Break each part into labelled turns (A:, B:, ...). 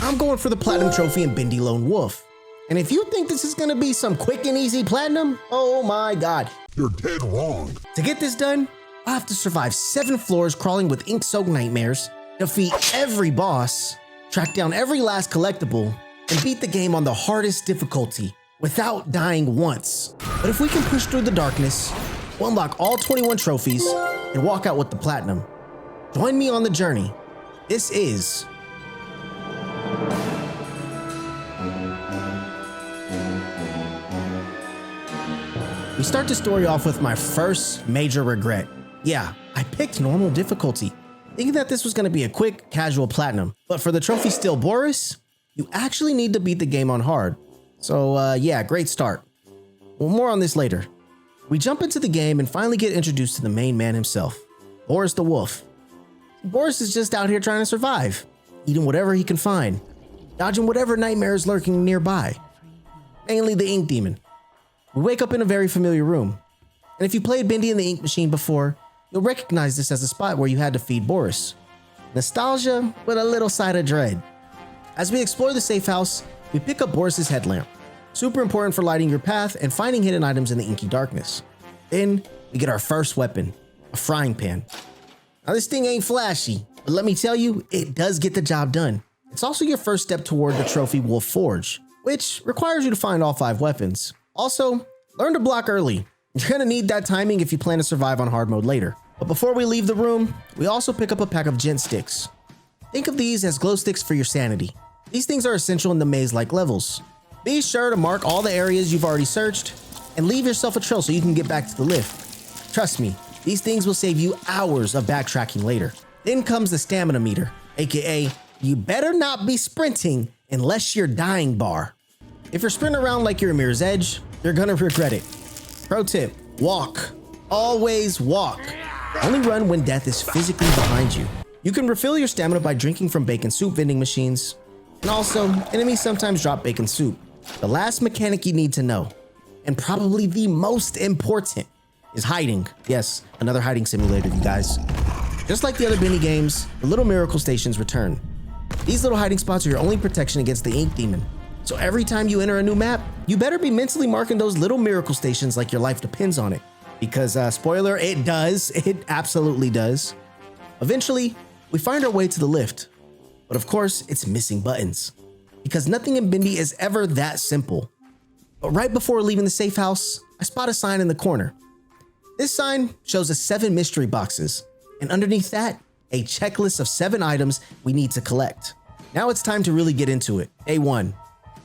A: I'm going for the platinum trophy in Bendy Lone Wolf. And if you think this is gonna be some quick and easy platinum, oh my God.
B: You're dead wrong.
A: To get this done, I'll have to survive 7 floors crawling with ink-soaked nightmares, defeat every boss, track down every last collectible, and beat the game on the hardest difficulty without dying once. But if we can push through the darkness, we'll unlock all 21 trophies, and walk out with the platinum. Join me on the journey. This is We start the story off with my first major regret. Yeah, I picked normal difficulty, thinking that this was going to be a quick, casual platinum. But for the trophy still Boris, you actually need to beat the game on hard. So yeah, great start. Well, more on this later. We jump into the game and finally get introduced to the main man himself, Boris the Wolf. Boris is just out here trying to survive, eating whatever he can find, dodging whatever nightmare is lurking nearby, mainly the ink demon. We wake up in a very familiar room, and if you played Bendy in the ink machine before, you'll recognize this as a spot where you had to feed Boris. Nostalgia with a little side of dread. As we explore the safe house, we pick up Boris's headlamp, super important for lighting your path and finding hidden items in the inky darkness. Then we get our first weapon, a frying pan. Now this thing ain't flashy, but let me tell you, it does get the job done. It's also your first step toward the trophy Wolf Forge, which requires you to find all 5 weapons. Also, learn to block early. You're gonna need that timing if you plan to survive on hard mode later. But before we leave the room, we also pick up a pack of gent sticks. Think of these as glow sticks for your sanity. These things are essential in the maze-like levels. Be sure to mark all the areas you've already searched and leave yourself a trail so you can get back to the lift. Trust me, these things will save you hours of backtracking later. Then comes the stamina meter, aka you better not be sprinting unless you're dying bar. If you're sprinting around like you're a Mirror's Edge, you're gonna regret it. Pro tip, walk. Always walk. Only run when death is physically behind you. You can refill your stamina by drinking from bacon soup vending machines. And also, enemies sometimes drop bacon soup. The last mechanic you need to know, and probably the most important, is hiding. Yes, another hiding simulator, you guys. Just like the other Bendy games, the little miracle stations return. These little hiding spots are your only protection against the ink demon. So every time you enter a new map, you better be mentally marking those little miracle stations like your life depends on it. Because spoiler, it does. It absolutely does. Eventually, we find our way to the lift. But of course, it's missing buttons. Because nothing in Bendy is ever that simple. But right before leaving the safe house, I spot a sign in the corner. This sign shows us 7 mystery boxes, and underneath that, a checklist of 7 items we need to collect. Now it's time to really get into it. Day 1.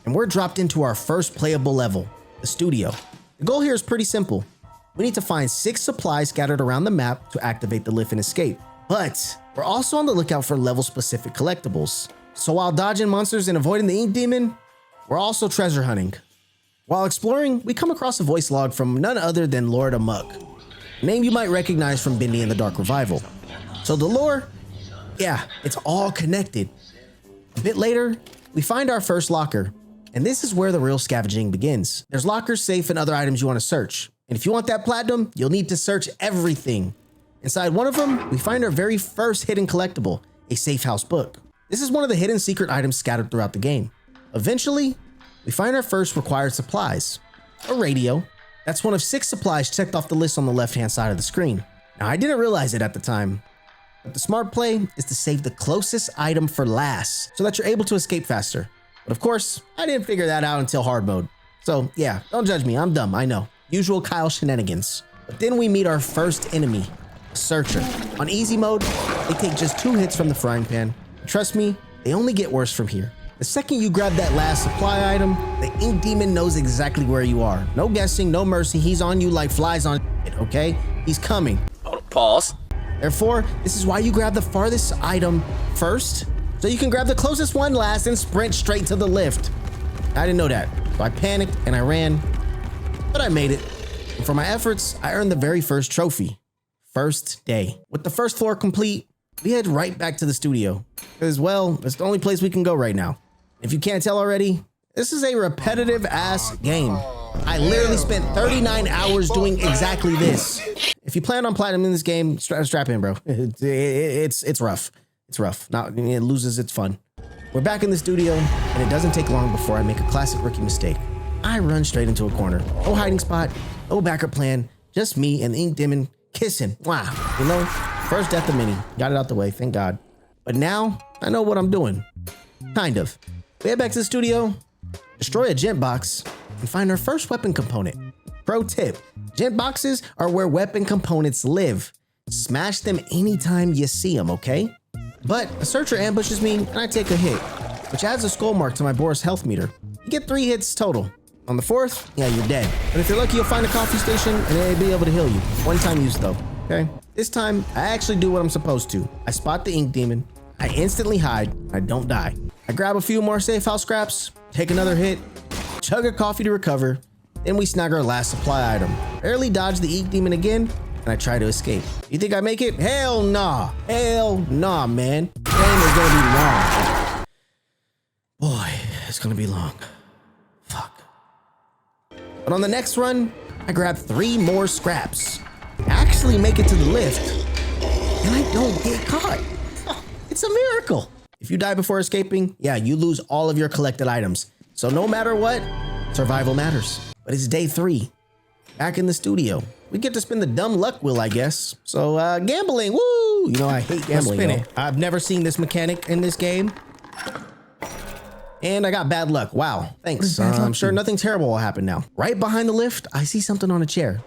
A: And we're dropped into our first playable level, the studio. The goal here is pretty simple. We need to find 6 supplies scattered around the map to activate the lift and escape. But we're also on the lookout for level-specific collectibles. So while dodging monsters and avoiding the ink demon, we're also treasure hunting. While exploring, we come across a voice log from none other than Lord Amok, a name you might recognize from Bendy and the Dark Revival. So the lore, yeah, it's all connected. A bit later, we find our first locker, and this is where the real scavenging begins. There's lockers, safe, and other items you want to search. And if you want that platinum, you'll need to search everything. Inside one of them, we find our very first hidden collectible, a safe house book. This is one of the hidden secret items scattered throughout the game. Eventually, we find our first required supplies, a radio. That's one of 6 supplies checked off the list on the left-hand side of the screen. Now, I didn't realize it at the time, but the smart play is to save the closest item for last so that you're able to escape faster. But of course, I didn't figure that out until hard mode. So yeah, don't judge me, I'm dumb, I know. Usual Kyle shenanigans. But then we meet our first enemy, a searcher. On easy mode, they take just 2 hits from the frying pan. Trust me, they only get worse from here. The second you grab that last supply item, the ink demon knows exactly where you are. No guessing, no mercy, he's on you like flies on it, okay? He's coming.
C: Pause.
A: Therefore, this is why you grab the farthest item first, so you can grab the closest one last and sprint straight to the lift. I didn't know that, so I panicked and I ran, but I made it. And for my efforts, I earned the very first trophy. First day. With the first floor complete, we head right back to the studio. Because, well, it's the only place we can go right now. If you can't tell already, this is a repetitive ass game. I literally spent 39 hours doing exactly this. If you plan on platinum in this game, strap in, bro. It's rough. It's rough. It loses its fun. We're back in the studio, and it doesn't take long before I make a classic rookie mistake. I run straight into a corner. No hiding spot, no backup plan, just me and the ink demon kissing. Wow, you know, first death of many. Got it out the way, thank God. But now, I know what I'm doing. Kind of. We head back to the studio, destroy a gent box, and find our first weapon component. Pro tip, gent boxes are where weapon components live. Smash them anytime you see them, okay? But a searcher ambushes me and I take a hit, which adds a skull mark to my Boris health meter. You get 3 hits total. On the 4th, yeah, you're dead. But if you're lucky, you'll find a coffee station and they'll be able to heal you. One-time use though, okay? This time, I actually do what I'm supposed to. I spot the ink demon, I instantly hide, I don't die. I grab a few more safe house scraps, take another hit, chug a coffee to recover, then we snag our last supply item. Barely dodge the ink demon again, and I try to escape. You think I make it? Hell nah. Hell nah, man. The game is gonna be long. Boy, it's gonna be long. Fuck. But on the next run, I grab 3 more scraps. Actually make it to the lift, and I don't get caught. It's a miracle. If you die before escaping, yeah, you lose all of your collected items. So no matter what, survival matters. But it's day 3. Back in the studio. We get to spin the dumb luck wheel, I guess. So gambling, woo! You know, I hate gambling. Spin it. I've never seen this mechanic in this game. And I got bad luck. Wow, thanks. I'm sure nothing terrible will happen now. Right behind the lift, I see something on a chair.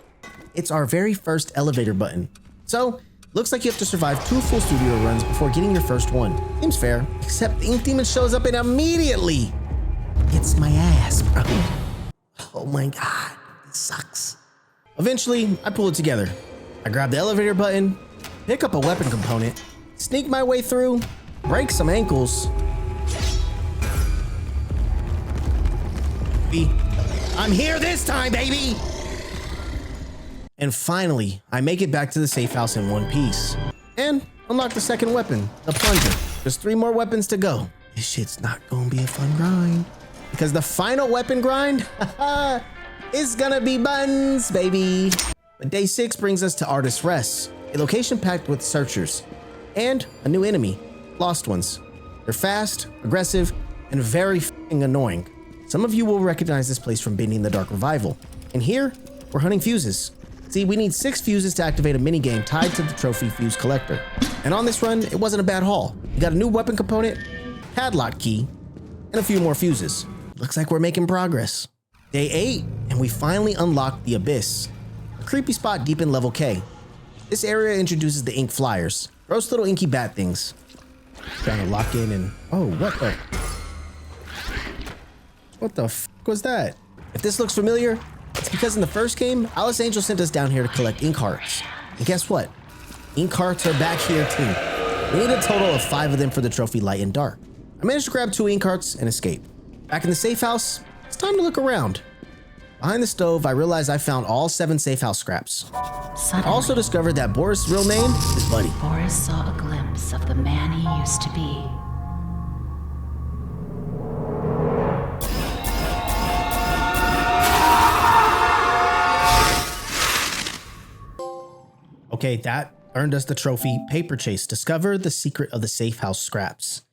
A: It's our very first elevator button. So, looks like you have to survive 2 full studio runs before getting your first one. Seems fair, except the ink demon shows up and immediately gets my ass, bro. Oh my God, it sucks. Eventually, I pull it together. I grab the elevator button, pick up a weapon component, sneak my way through, break some ankles. I'm here this time, baby! And finally, I make it back to the safe house in one piece. And unlock the second weapon, the plunger. There's 3 more weapons to go. This shit's not gonna be a fun grind. Because the final weapon grind, is gonna be buns, baby. But day 6 brings us to Artist's Rest, a location packed with searchers, and a new enemy, Lost Ones. They're fast, aggressive, and very f***ing annoying. Some of you will recognize this place from Bendy in the Dark Revival. And here, we're hunting fuses. See, we need 6 fuses to activate a minigame tied to the trophy fuse collector. And on this run, it wasn't a bad haul. We got a new weapon component, padlock key, and a few more fuses. Looks like we're making progress. Day 8, and we finally unlocked the Abyss, a creepy spot deep in level K. This area introduces the ink flyers, gross little inky bat things. Trying to lock in and, oh, what the f was that? If this looks familiar, it's because in the first game, Alice Angel sent us down here to collect ink hearts. And guess what? Ink hearts are back here too. We need a total of 5 of them for the trophy Light and Dark. I managed to grab 2 ink hearts and escape. Back in the safe house, it's time to look around. Behind the stove, I realized I found all 7 safe house scraps.
B: Suddenly,
A: I also discovered that Boris' real name is Buddy.
B: Boris saw a glimpse of the man he used to be.
A: Okay, that earned us the trophy Paper Chase. Discover the secret of the safe house scraps.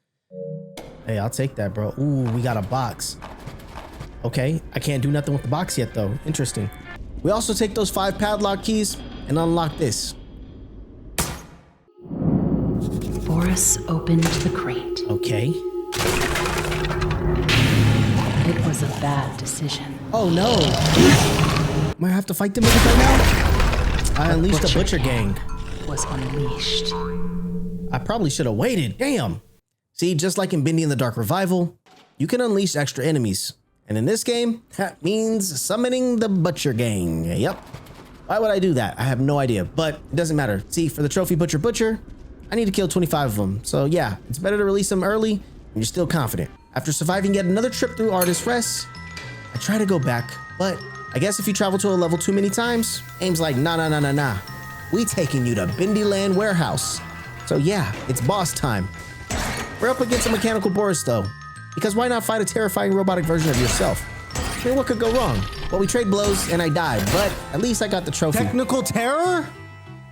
A: Hey, I'll take that, bro. Ooh, we got a box. Okay, I can't do nothing with the box yet, though. Interesting. We also take those 5 padlock keys and unlock this.
B: Boris opened the crate.
A: Okay.
B: It was a bad decision.
A: Oh, no. Might have to fight them right now? I unleashed the Butcher Gang.
B: Was unleashed.
A: I probably should have waited. Damn. See, just like in Bendy in the Dark Revival, you can unleash extra enemies. And in this game, that means summoning the Butcher Gang. Yep. Why would I do that? I have no idea, but it doesn't matter. See, for the trophy Butcher, I need to kill 25 of them. So yeah, it's better to release them early and you're still confident. After surviving yet another trip through Artist's Rest, I try to go back, but I guess if you travel to a level too many times, aim's like, nah. We taking you to Bendyland Warehouse. So yeah, it's boss time. We're up against a mechanical Boris though, because why not fight a terrifying robotic version of yourself? I mean, what could go wrong? Well, we trade blows and I died, but at least I got the trophy.
C: Technical terror?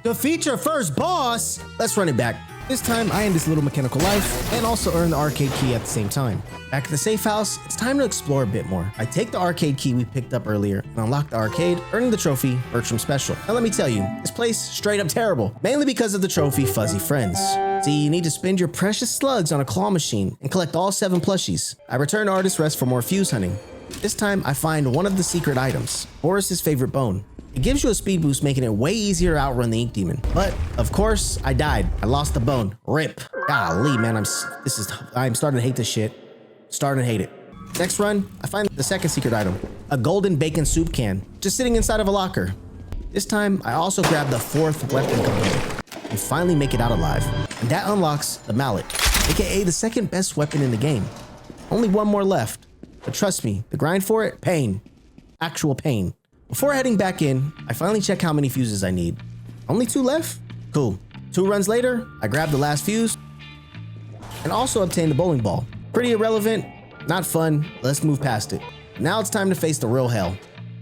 C: Defeat your first boss?
A: Let's run it back. This time, I end this little mechanical life and also earn the arcade key at the same time. Back at the safe house, it's time to explore a bit more. I take the arcade key we picked up earlier and unlock the arcade, earning the trophy Bertram Special. Now let me tell you, this place straight up terrible, mainly because of the trophy Fuzzy Friends. See, you need to spend your precious slugs on a claw machine and collect all 7 plushies. I return to Artist Rest for more fuse hunting. This time, I find one of the secret items, Boris's favorite bone. It gives you a speed boost, making it way easier to outrun the Ink Demon. But of course, I died. I lost the bone. RIP. Golly, man, I'm starting to hate this shit. Starting to hate it. Next run, I find the second secret item, a golden bacon soup can, just sitting inside of a locker. This time, I also grab the 4th weapon component and finally make it out alive. And that unlocks the mallet, aka the second best weapon in the game. Only one more left. But trust me, the grind for it, pain. Actual pain. Before heading back in, I finally check how many fuses I need. Only 2 left? Cool. 2 runs later, I grab the last fuse and also obtain the bowling ball. Pretty irrelevant, not fun, let's move past it. Now it's time to face the real hell.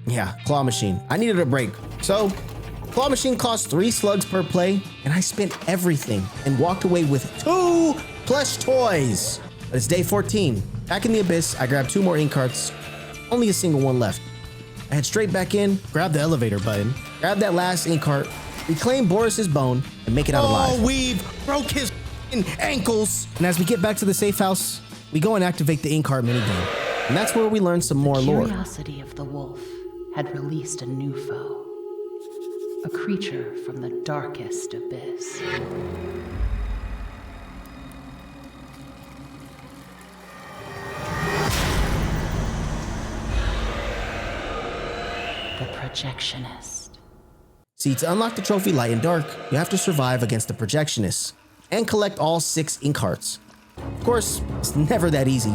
A: Yeah, claw machine. I needed a break. So, claw machine costs 3 slugs per play, and I spent everything and walked away with 2 plush toys. But it's day 14. Back in the abyss, I grabbed 2 more ink carts. Only a single one left. I head straight back in, grab the elevator button, grab that last ink cart, reclaim Boris's bone, and make it out alive.
C: Oh, we've broke his ankles.
A: And as we get back to the safe house, we go and activate the ink cart minigame. And that's where we learn some more lore.
B: The curiosity of the wolf had released a new foe, a creature from the darkest abyss. The projectionist.
A: See, to unlock the trophy Light and Dark, you have to survive against the projectionist and collect all 6 ink carts. Of course, it's never that easy.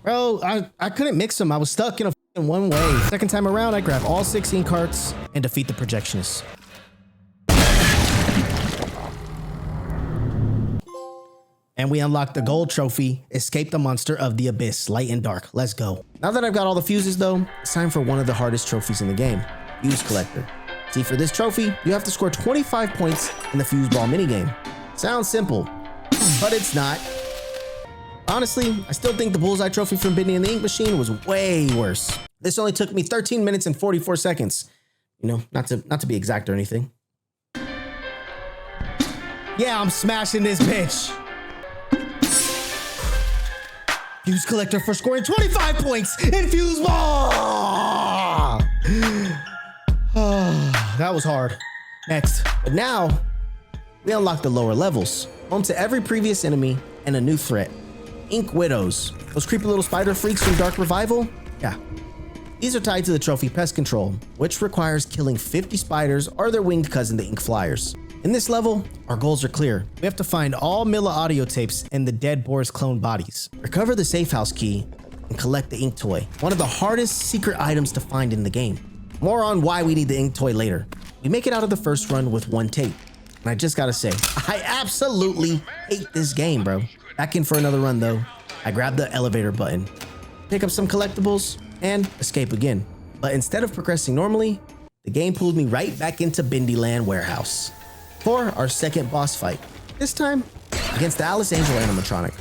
A: Bro, I couldn't mix them. I was stuck in one way. Second time around, I grab all 6 ink carts and defeat the projectionist. And we unlock the gold trophy, Escape the Monster of the Abyss, Light and Dark. Let's go. Now that I've got all the fuses though, it's time for one of the hardest trophies in the game, Fuse Collector. See, for this trophy, you have to score 25 points in the fuse ball minigame. Sounds simple, but it's not. Honestly, I still think the bullseye trophy from Bendy and the Ink Machine was way worse. This only took me 13 minutes and 44 seconds. You know, not to be exact or anything. Yeah, I'm smashing this bitch. Fuse Collector for scoring 25 points in Fuse Ball! That was hard. Next. But now, we unlock the lower levels, home to every previous enemy and a new threat. Ink Widows. Those creepy little spider freaks from Dark Revival? Yeah. These are tied to the trophy Pest Control, which requires killing 50 spiders or their winged cousin, the Ink Flyers. In this level, our goals are clear. We have to find all Milla audio tapes and the dead Boris clone bodies, recover the safe house key, and collect the ink toy, one of the hardest secret items to find in the game. More on why we need the ink toy later. We make it out of the first run with 1 tape. And I just gotta say, I absolutely hate this game, bro. Back in for another run though. I grab the elevator button, pick up some collectibles, and escape again. But instead of progressing normally, the game pulled me right back into Bendyland Warehouse for our second boss fight. This time, against the Alice Angel animatronic.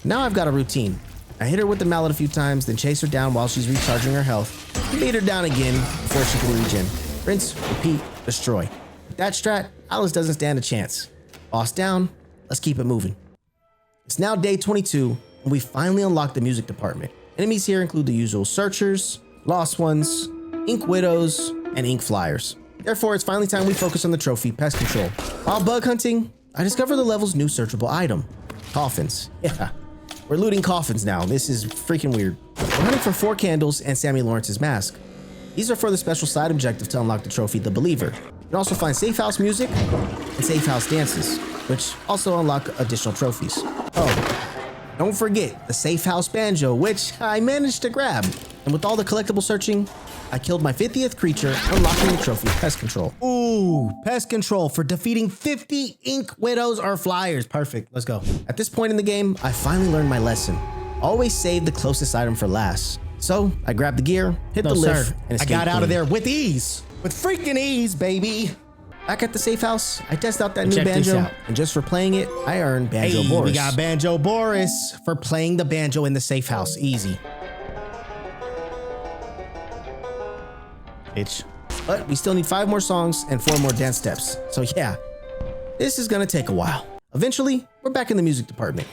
A: Now I've got a routine. I hit her with the mallet a few times, then chase her down while she's recharging her health, and beat her down again before she can regen. Rinse, repeat, destroy. With that strat, Alice doesn't stand a chance. Boss down, let's keep it moving. It's now day 22, and we finally unlocked the music department. Enemies here include the usual searchers, lost ones, ink widows, and ink flyers. Therefore, it's finally time we focus on the trophy Pest Control. While bug hunting, I discover the level's new searchable item, coffins. Yeah, we're looting coffins now. This is freaking weird. We're hunting for 4 candles and Sammy Lawrence's mask. These are for the special side objective to unlock the trophy, The Believer. You can also find safe house music and safe house dances, which also unlock additional trophies. Oh, don't forget the safe house banjo, which I managed to grab. And with all the collectible searching, I killed my 50th creature, unlocking the trophy Pest Control. Ooh, Pest Control for defeating 50 ink widows or flyers. Perfect, let's go. At this point in the game, I finally learned my lesson. Always save the closest item for last. So I grabbed the gear, hit the lift, and escaped.
C: I got out of there with ease. With freaking ease, baby.
A: Back at the safe house, I test out that new
C: Check this
A: banjo,
C: out.
A: and just for playing it, I earned Banjo
C: Hey,
A: Boris.
C: we got Banjo Boris for playing the banjo in the safe house. Easy. Bitch.
A: But we still need 5 more songs and 4 more dance steps. So yeah, this is gonna take a while. Eventually, we're back in the music department.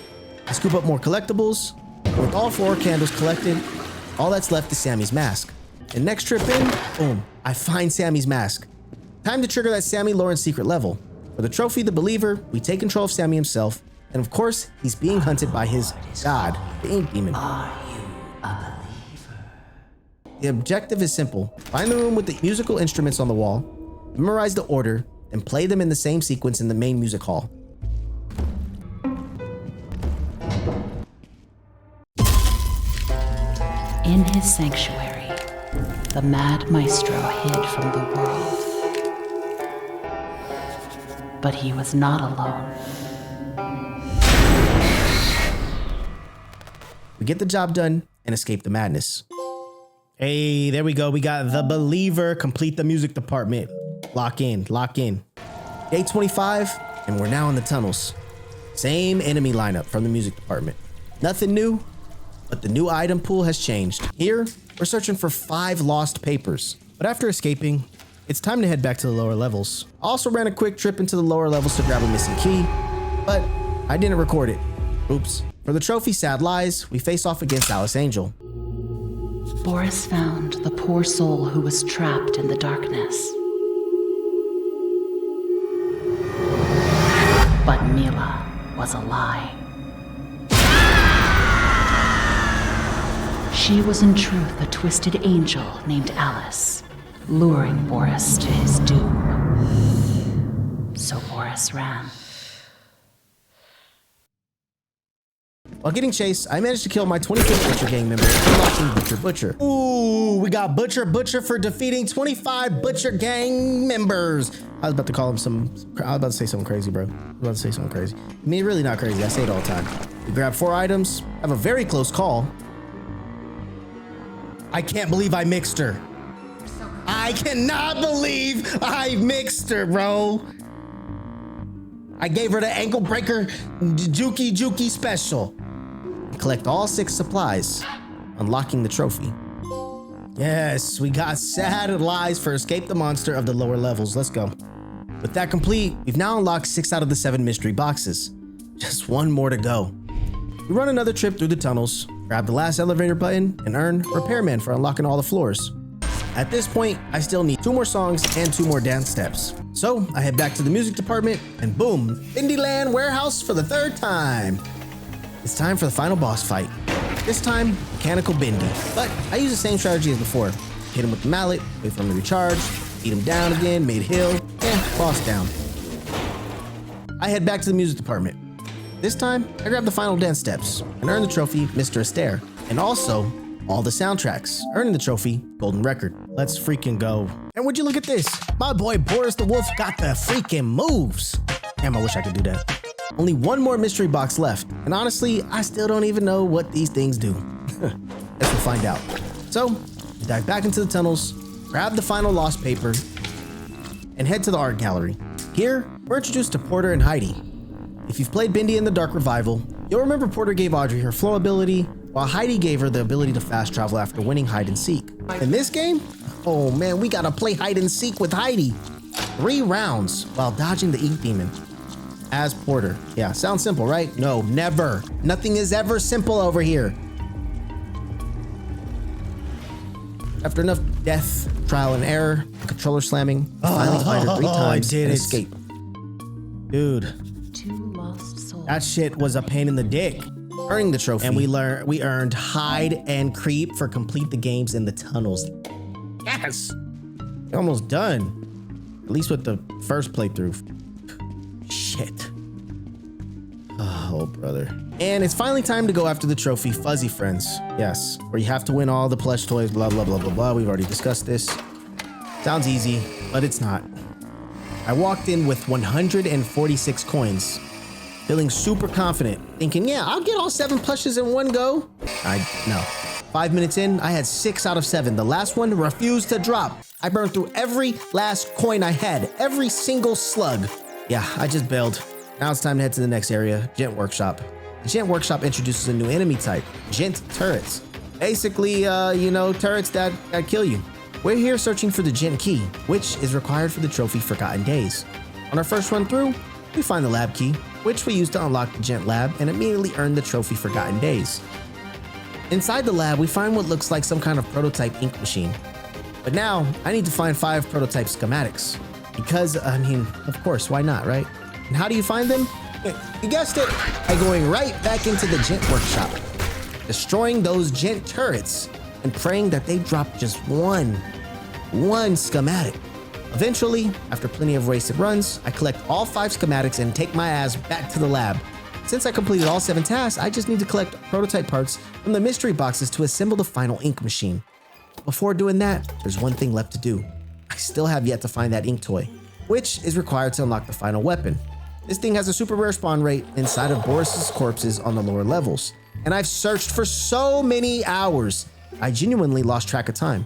A: I scoop up more collectibles. With all 4 candles collected, all that's left is Sammy's mask. And next trip in, boom, I find Sammy's mask. Time to trigger that Sammy Lawrence secret level. For the trophy, the believer, we take control of Sammy himself. And of course, he's being hunted by his god, the ink demon. The objective is simple. Find the room with the musical instruments on the wall, memorize the order, and play them in the same sequence in the main music hall.
B: In his sanctuary, the mad maestro hid from the world. But he was not alone.
A: We get the job done and escape the madness.
C: Hey, there we go. We got the believer. Complete the music department. Lock in. Lock in.
A: Day 25, and we're now in the tunnels. Same enemy lineup from the music department. Nothing new, but the new item pool has changed. Here, we're searching for 5 lost papers.
C: But after escaping, it's time to head back to the lower levels.
A: I also ran a quick trip into the lower levels to grab a missing key, but I didn't record it. Oops. For the trophy Sad Lies, we face off against Alice Angel.
B: Boris found the poor soul who was trapped in the darkness. But Mila was a lie. She was in truth a twisted angel named Alice, luring Boris to his doom. So Boris ran.
A: While getting chased, I managed to kill my 25th Butcher gang member, unlocking Butcher Butcher.
C: Ooh, we got Butcher for defeating 25 Butcher gang members.
A: I was about to call him I was about to say something crazy, bro. I was about to say something crazy. I mean, really not crazy. I say it all the time. We grab 4 items, have a very close call.
C: I can't believe I mixed her. I cannot believe I mixed her, bro. I gave her the ankle breaker Juki special.
A: Collect all 6 supplies, unlocking the trophy.
C: Yes, we got Sad Lies for Escape the Monster of the lower levels. Let's go.
A: With that complete, we've now unlocked 6 out of the 7 mystery boxes. Just 1 more to go. We run another trip through the tunnels, grab the last elevator button, and earn Repairman for unlocking all the floors. At this point, I still need 2 more songs and 2 more dance steps. So I head back to the music department, and boom, Bendy Land Warehouse for the 3rd time. It's time for the final boss fight. This time, Mechanical Bendy. But I use the same strategy as before. Hit him with the mallet, wait for him to recharge, beat him down again, made hill, boss down. I head back to the music department. This time, I grab the final dance steps and earn the trophy, Mr. Astaire, and also all the soundtracks, earning the trophy, Golden Record.
C: Let's freaking go.
A: And would you look at this? My boy Boris the Wolf got the freaking moves. Damn, I wish I could do that. Only 1 more mystery box left, and honestly, I still don't even know what these things do. Guess we'll find out. So, we dive back into the tunnels, grab the final lost paper, and head to the art gallery. Here, we're introduced to Porter and Heidi. If you've played Bendy in the Dark Revival, you'll remember Porter gave Audrey her flow ability, while Heidi gave her the ability to fast travel after winning hide and seek. In this game, oh man, we gotta play hide and seek with Heidi. 3 rounds while dodging the ink demon. As Porter. Yeah, sounds simple, right? No, never. Nothing is ever simple over here. After enough death, trial and error, controller slamming, I finally find her 3 times
C: did
A: and
C: it.
A: escape.
C: Dude,
B: 2 lost souls.
C: that shit was a pain in the dick.
A: Earning the trophy.
C: And we earned hide and creep for complete the games in the tunnels. Yes!
A: You're almost done. At least with the first playthrough.
C: Shit.
A: Oh, brother. And it's finally time to go after the trophy, Fuzzy Friends. Yes, where you have to win all the plush toys, blah, blah, blah, blah, blah. We've already discussed this. Sounds easy, but it's not. I walked in with 146 coins, feeling super confident, thinking, yeah, I'll get all 7 plushes in one go. No. 5 minutes in, I had 6 out of 7. The last one refused to drop. I burned through every last coin I had, every single slug. Yeah, I just bailed. Now it's time to head to the next area, Gent Workshop. The Gent Workshop introduces a new enemy type, Gent turrets. Basically, turrets that kill you. We're here searching for the Gent key, which is required for the trophy Forgotten Days. On our first run through, we find the lab key, which we use to unlock the Gent lab and immediately earn the trophy Forgotten Days. Inside the lab, we find what looks like some kind of prototype ink machine. But now, I need to find 5 prototype schematics. Because, of course, why not, right? And how do you find them? You guessed it, by going right back into the Gent Workshop, destroying those Gent turrets, and praying that they drop just one schematic. Eventually, after plenty of wasted runs, I collect all 5 schematics and take my ass back to the lab. Since I completed all 7 tasks, I just need to collect prototype parts from the mystery boxes to assemble the final ink machine. Before doing that, there's one thing left to do. I still have yet to find that ink toy, which is required to unlock the final weapon. This thing has a super rare spawn rate inside of Boris's corpses on the lower levels. And I've searched for so many hours, I genuinely lost track of time.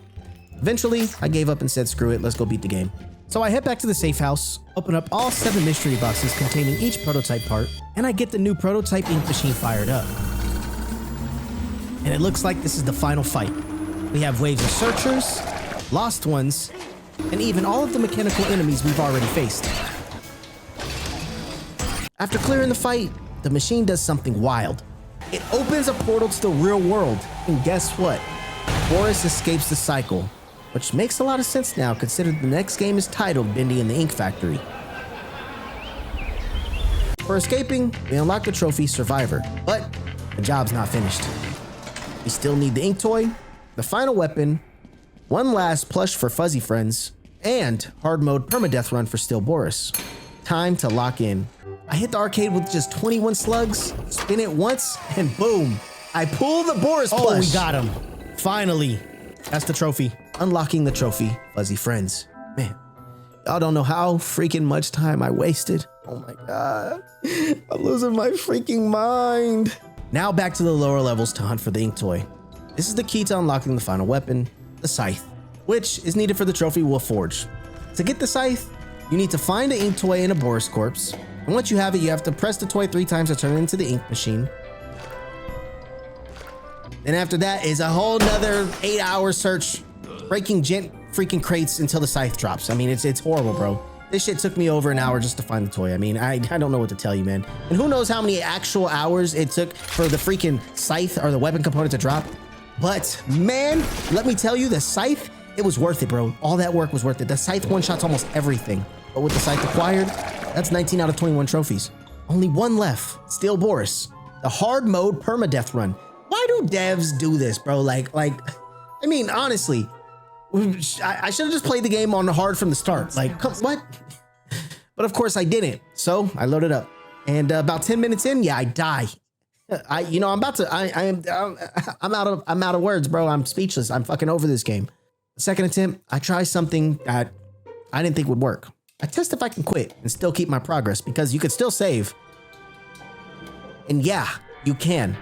A: Eventually, I gave up and said, screw it, let's go beat the game. So I head back to the safe house, open up all 7 mystery boxes containing each prototype part, and I get the new prototype ink machine fired up. And it looks like this is the final fight. We have waves of searchers, lost ones, and even all of the mechanical enemies we've already faced. After clearing the fight, the machine does something wild. It opens a portal to the real world, and guess what? Boris escapes the cycle, which makes a lot of sense now considering the next game is titled Bendy and the Ink Factory. For escaping, we unlock the trophy Survivor, but the job's not finished. We still need the ink toy, the final weapon, one last plush for fuzzy friends, and hard mode permadeath run for Still Boris. Time to lock in. I hit the arcade with just 21 slugs, spin it once, and boom, I pull the Boris plush.
C: Oh, we got him. Finally.
A: That's the trophy. Unlocking the trophy, fuzzy friends. Man, y'all don't know how freaking much time I wasted. Oh my God, I'm losing my freaking mind. Now back to the lower levels to hunt for the ink toy. This is the key to unlocking the final weapon, the scythe, which is needed for the trophy Wolf Forge. To get the scythe, you need to find an ink toy in a Boris corpse. And once you have it, you have to press the toy 3 times to turn it into the ink machine. Then after that is a whole nother 8-hour search, breaking Gent freaking crates until the scythe drops. I mean, it's horrible, bro. This shit took me over an hour just to find the toy. I mean, I don't know what to tell you, man. And who knows how many actual hours it took for the freaking scythe or the weapon component to drop. But man, let me tell you, the scythe, it was worth it, bro. All that work was worth it. The scythe one-shots almost everything. But with the scythe acquired, that's 19 out of 21 trophies. Only one left, Still Boris. The hard mode permadeath run. Why do devs do this, bro? Like, I mean, honestly, I should have just played the game on hard from the start. Like, what? But of course I didn't. So I loaded up, and about 10 minutes in, yeah, I die. I'm out of words, bro. I'm speechless. I'm fucking over this game. The second attempt, I try something that I didn't think would work. I test if I can quit and still keep my progress, because you could still save. And yeah, you can.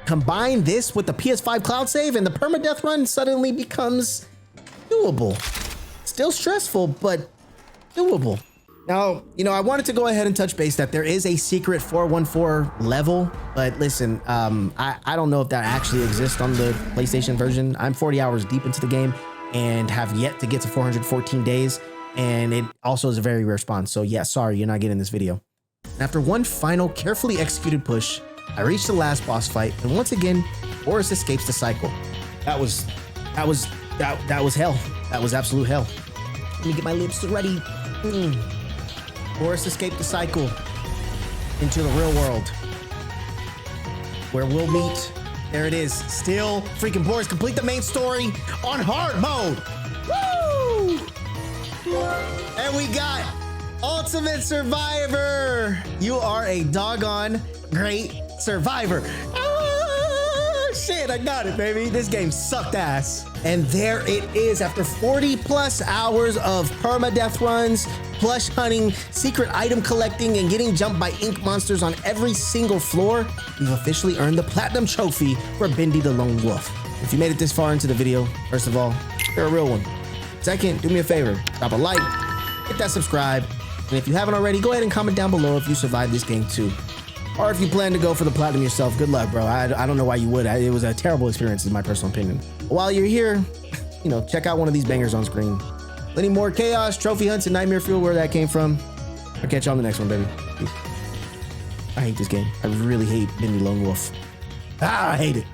A: Combine this with the PS5 cloud save and the permadeath run suddenly becomes doable. Still stressful, but doable. Now, I wanted to go ahead and touch base that there is a secret 414 level, but listen, I don't know if that actually exists on the PlayStation version. I'm 40 hours deep into the game and have yet to get to 414 days, and it also is a very rare spawn. So yeah, sorry, you're not getting this video. After one final carefully executed push, I reached the last boss fight, and once again, Boris escapes the cycle. That was hell. That was absolute hell. Let me get my lips ready. Boris escaped the cycle into the real world, where we'll meet. There it is. Still freaking Boris. Complete the main story on hard mode. Woo! And we got Ultimate Survivor. You are a doggone great survivor. Shit, I got it, baby. This game sucked ass. And there it is. After 40 plus hours of permadeath runs, plush hunting, secret item collecting, and getting jumped by ink monsters on every single floor, we've officially earned the platinum trophy for Bendy the Lone Wolf. If you made it this far into the video, first of all, you're a real one. Second, do me a favor, drop a like, hit that subscribe, and if you haven't already, go ahead and comment down below if you survived this game too. Or if you plan to go for the platinum yourself, good luck, bro. I don't know why you would. It was a terrible experience, in my personal opinion. While you're here, check out one of these bangers on screen. Plenty more chaos, trophy hunts, and nightmare fuel, where that came from. I'll catch you on the next one, baby. Peace. I hate this game. I really hate Bendy Lone Wolf. I hate it.